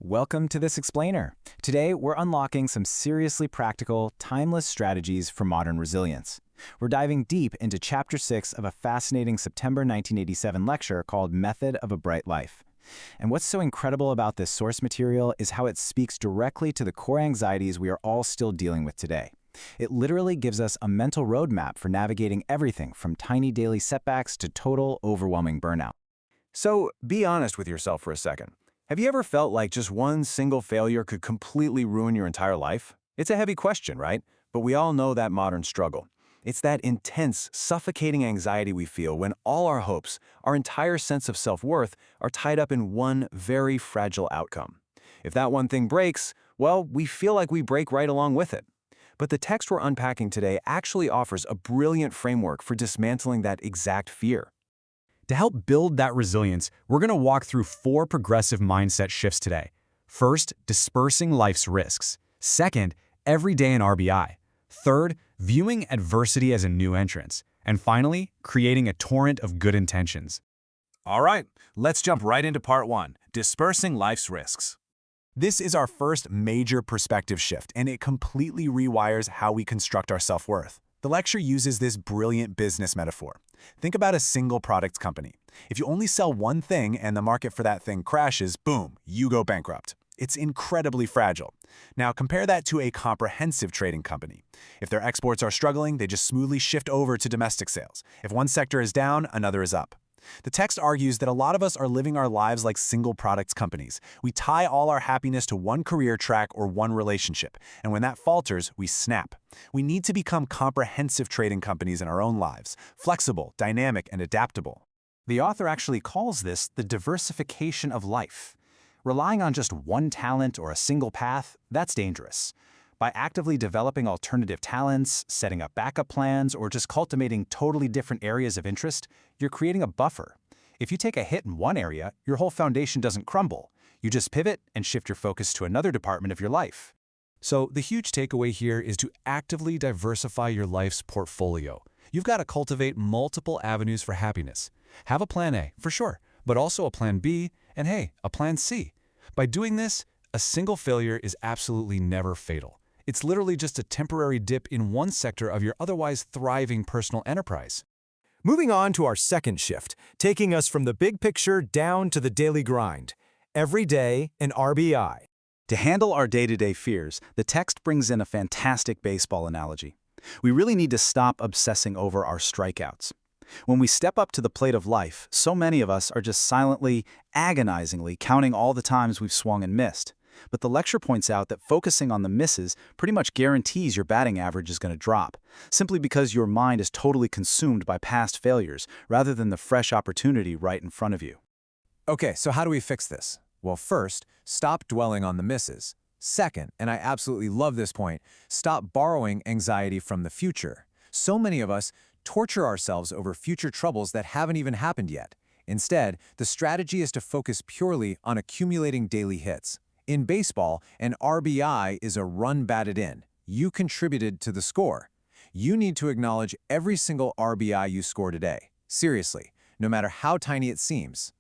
welcome to this explainer. Today, we're unlocking some seriously practical, timeless strategies for modern resilience. We're diving deep into Chapter 6 of a fascinating September 1987 lecture called Method of a Bright Life. And what's so incredible about this source material is how it speaks directly to the core anxieties we are all still dealing with today. It literally gives us a mental roadmap for navigating everything from tiny daily setbacks to total, overwhelming burnout. So, be honest with yourself for a second. Have you ever felt like just one single failure could completely ruin your entire life? It's a heavy question, right? But we all know that modern struggle. It's that intense, suffocating anxiety we feel when all our hopes, our entire sense of self-worth, are tied up in one very fragile outcome. If that one thing breaks, well, we feel like we break right along with it. But the text we're unpacking today actually offers a brilliant framework for dismantling that exact fear. To help build that resilience, we're going to walk through 4 progressive mindset shifts today. First, dispersing life's risks. Second, every day in RBI. Third, viewing adversity as a new entrance. And finally, creating a torrent of good intentions. All right, let's jump right into part 1, dispersing life's risks. This is our first major perspective shift, and it completely rewires how we construct our self-worth. The lecture uses this brilliant business metaphor. Think about a single product company. If you only sell one thing and the market for that thing crashes, boom, you go bankrupt. It's incredibly fragile. Now compare that to a comprehensive trading company. If their exports are struggling, they just smoothly shift over to domestic sales. If one sector is down, another is up. The text argues that a lot of us are living our lives like single products companies. We tie all our happiness to one career track or one relationship, and when that falters, we snap. We need to become comprehensive trading companies in our own lives, flexible, dynamic, and adaptable. The author actually calls this the diversification of life. Relying on just one talent or a single path, that's dangerous. By actively developing alternative talents, setting up backup plans, or just cultivating totally different areas of interest, you're creating a buffer. If you take a hit in one area, your whole foundation doesn't crumble. You just pivot and shift your focus to another department of your life. So the huge takeaway here is to actively diversify your life's portfolio. You've got to cultivate multiple avenues for happiness. Have a plan A, for sure, but also a plan B, and hey, a plan C. By doing this, a single failure is absolutely never fatal. It's literally just a temporary dip in one sector of your otherwise thriving personal enterprise. Moving on to our second shift, taking us from the big picture down to the daily grind. Every day in RBI. To handle our day-to-day fears, the text brings in a fantastic baseball analogy. We really need to stop obsessing over our strikeouts. When we step up to the plate of life, so many of us are just silently, agonizingly counting all the times we've swung and missed. But the lecture points out that focusing on the misses pretty much guarantees your batting average is going to drop, simply because your mind is totally consumed by past failures rather than the fresh opportunity right in front of you. Okay, so how do we fix this? Well, first, stop dwelling on the misses. Second, and I absolutely love this point, stop borrowing anxiety from the future. So many of us torture ourselves over future troubles that haven't even happened yet. Instead, the strategy is to focus purely on accumulating daily hits. In baseball, an RBI is a run batted in. You contributed to the score. You need to acknowledge every single RBI you score today. Seriously, no matter how tiny it seems.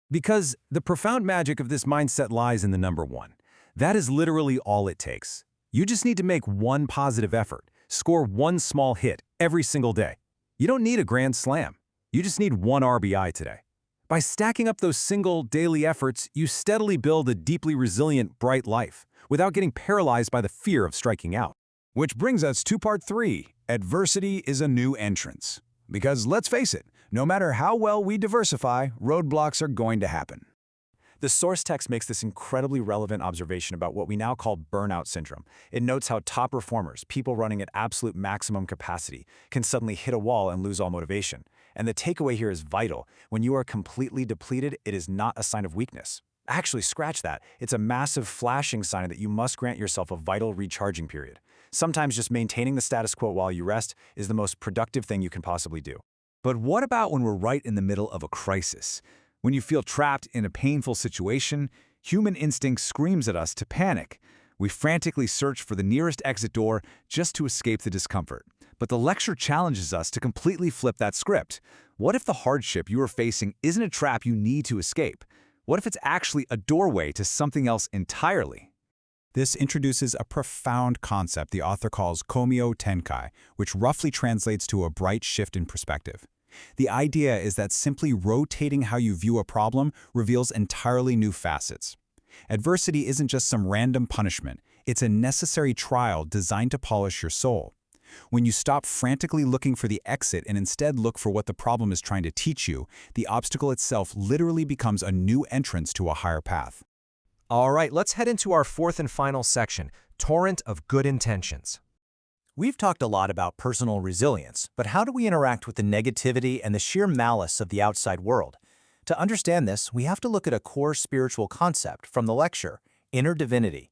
Because the profound magic of this mindset lies in the number 1. That is literally all it takes. You just need to make one positive effort, score one small hit every single day. You don't need a grand slam. You just need one RBI today. By stacking up those single daily efforts, you steadily build a deeply resilient, bright life without getting paralyzed by the fear of striking out. Which brings us to part 3, adversity is a new entrance. Because let's face it, no matter how well we diversify, roadblocks are going to happen. The source text makes this incredibly relevant observation about what we now call burnout syndrome. It notes how top performers, people running at absolute maximum capacity, can suddenly hit a wall and lose all motivation. And the takeaway here is vital. When you are completely depleted, it is not a sign of weakness. Actually, scratch that. It's a massive flashing sign that you must grant yourself a vital recharging period. Sometimes just maintaining the status quo while you rest is the most productive thing you can possibly do. But what about when we're right in the middle of a crisis? When you feel trapped in a painful situation, human instinct screams at us to panic. We frantically search for the nearest exit door just to escape the discomfort. But the lecture challenges us to completely flip that script. What if the hardship you are facing isn't a trap you need to escape? What if it's actually a doorway to something else entirely? This introduces a profound concept the author calls Komyo Tenkai, which roughly translates to a bright shift in perspective. The idea is that simply rotating how you view a problem reveals entirely new facets. Adversity isn't just some random punishment, it's a necessary trial designed to polish your soul. When you stop frantically looking for the exit and instead look for what the problem is trying to teach you, the obstacle itself literally becomes a new entrance to a higher path. All right, let's head into our fourth and final section, Torrent of Good Intentions. We've talked a lot about personal resilience, but how do we interact with the negativity and the sheer malice of the outside world? To understand this, we have to look at a core spiritual concept from the lecture, inner divinity.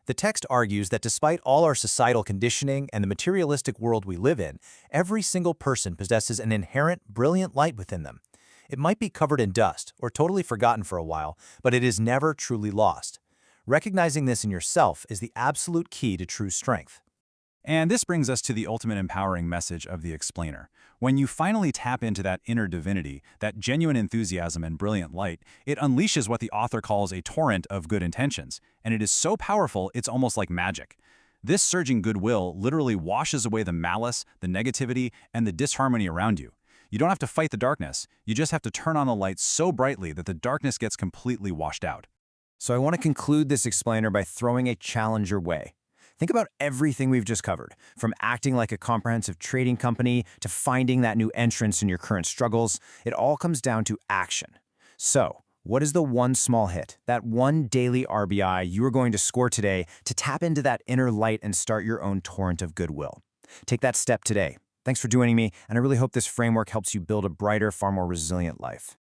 The text argues that despite all our societal conditioning and the materialistic world we live in, every single person possesses an inherent, brilliant light within them. It might be covered in dust or totally forgotten for a while, but it is never truly lost. Recognizing this in yourself is the absolute key to true strength. And this brings us to the ultimate empowering message of the explainer. When you finally tap into that inner divinity, that genuine enthusiasm and brilliant light, it unleashes what the author calls a torrent of good intentions, and it is so powerful it's almost like magic. This surging goodwill literally washes away the malice, the negativity, and the disharmony around you. You don't have to fight the darkness, you just have to turn on the light so brightly that the darkness gets completely washed out. So I want to conclude this explainer by throwing a challenge your way. Think about everything we've just covered, from acting like a comprehensive trading company to finding that new entrance in your current struggles. It all comes down to action. So, what is the one small hit, that one daily RBI you are going to score today to tap into that inner light and start your own torrent of goodwill? Take that step today. Thanks for joining me, and I really hope this framework helps you build a brighter, far more resilient life.